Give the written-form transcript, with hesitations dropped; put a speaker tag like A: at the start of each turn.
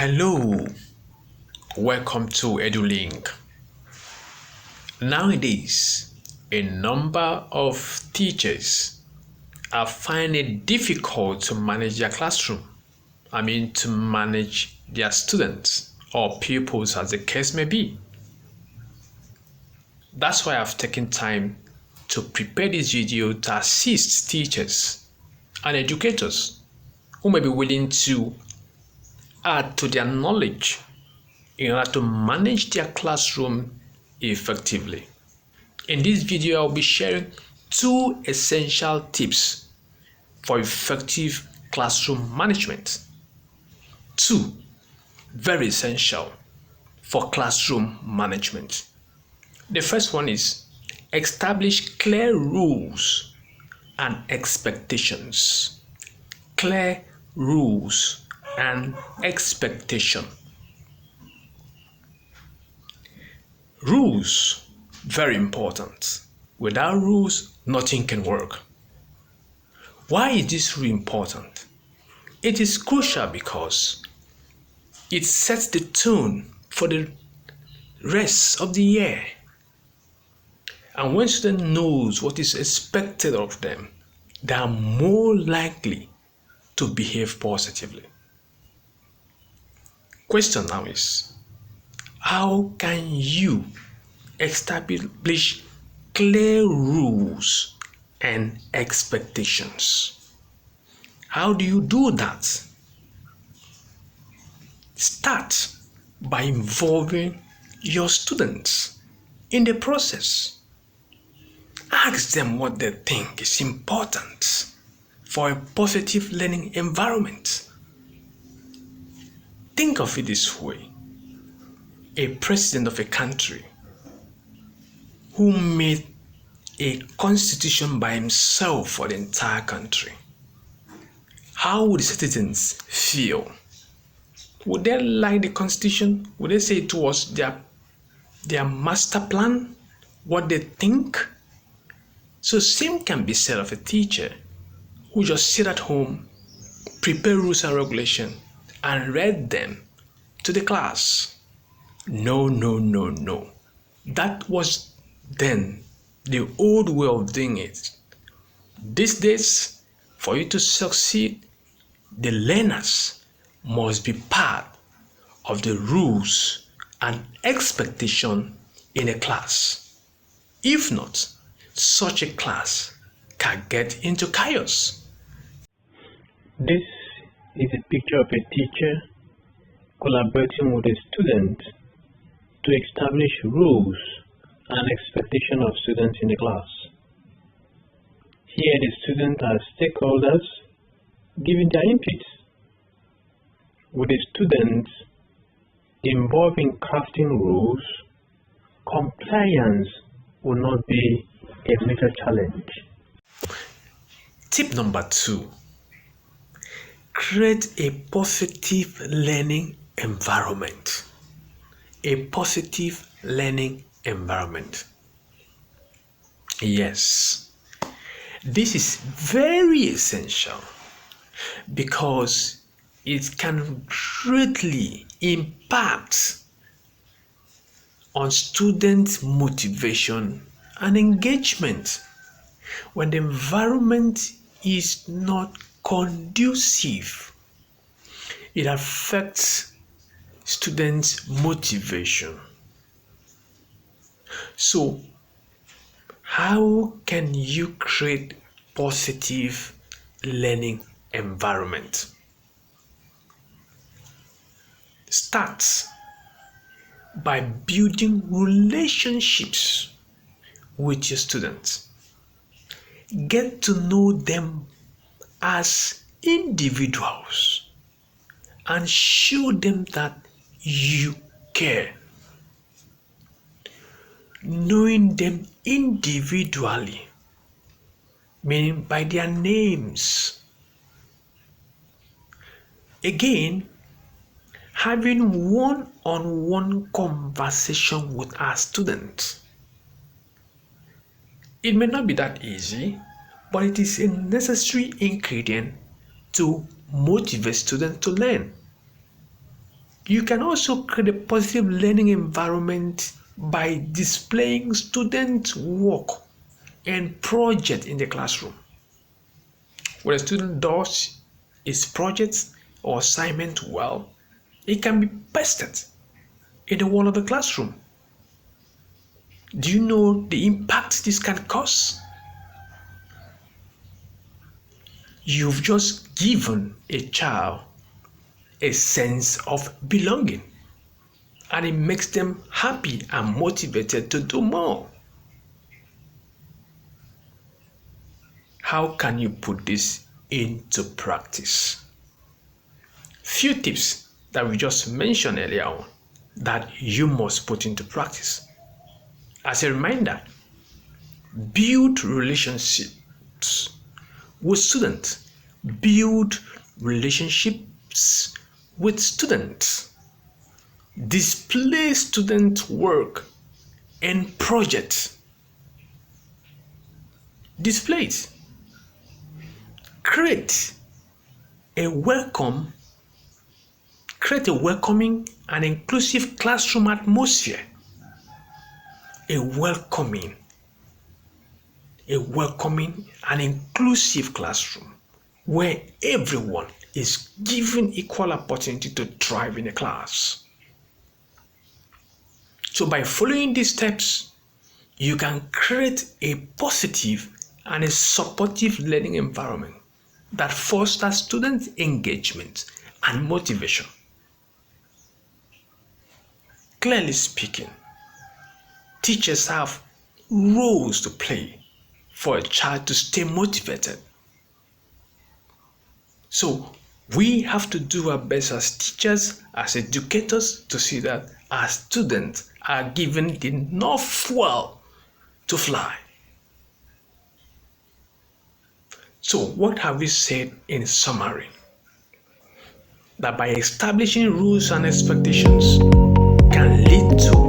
A: Hello, welcome to EduLink. Nowadays, a number of teachers are finding it difficult to manage their classroom. To manage their students or pupils, as the case may be. That's why I've taken time to prepare this video to assist teachers and educators who may be willing to add to their knowledge in order to manage their classroom effectively. In this video, I'll be sharing two essential tips for effective classroom management. Two, very essential for classroom management. The first one is establish clear rules and expectations. Clear rules and expectation. Rules, very important. Without rules, nothing can work. Why is this rule important? It is crucial because it sets the tone for the rest of the year. And when student knows what is expected of them, they are more likely to behave positively. Question now is, how can you establish clear rules and expectations? How do you do that? Start by involving your students in the process. Ask them what they think is important for a positive learning environment. Think of it this way. A president of a country who made a constitution by himself for the entire country. How would the citizens feel? Would they like the constitution? Would they say it was their master plan? What they think? So same can be said of a teacher who just sit at home, prepare rules and regulations, and read them to the class. No. That was then the old way of doing it. These days, for you to succeed, the learners must be part of the rules and expectation in a class. If not, such a class can get into chaos.
B: This is a picture of a teacher collaborating with a student to establish rules and expectation of students in the class. Here the students are stakeholders giving their input. With the students involved in crafting rules, compliance will not be a major challenge.
A: Tip number 2. Create a positive learning environment. A positive learning environment. Yes, this is very essential because it can greatly impact on student motivation and engagement. When the environment is not conducive, it affects students' motivation. So, how can you create positive learning environment? Start by building relationships with your students. Get to know them as individuals and show them that you care. Knowing them individually, meaning by their names. Again, having one-on-one conversation with our students. It may not be that easy, but it is a necessary ingredient to motivate students to learn. You can also create a positive learning environment by displaying student work and project in the classroom. When a student does his project or assignment well, it can be tested in the wall of the classroom. Do you know the impact this can cause? You've just given a child a sense of belonging, and it makes them happy and motivated to do more. How can you put this into practice? Few tips that we just mentioned earlier on that you must put into practice. As a reminder, build relationships with students. Build relationships with students. Display student work and projects. Display it. Create a welcoming and inclusive classroom atmosphere. A welcoming and inclusive classroom where everyone is given equal opportunity to thrive in a class. So by following these steps, you can create a positive and a supportive learning environment that fosters student engagement and motivation. Clearly speaking, teachers have roles to play for a child to stay motivated. So we have to do our best as teachers, as educators, to see that our students are given enough fuel to fly. So what have we said in summary? That by establishing rules and expectations can lead to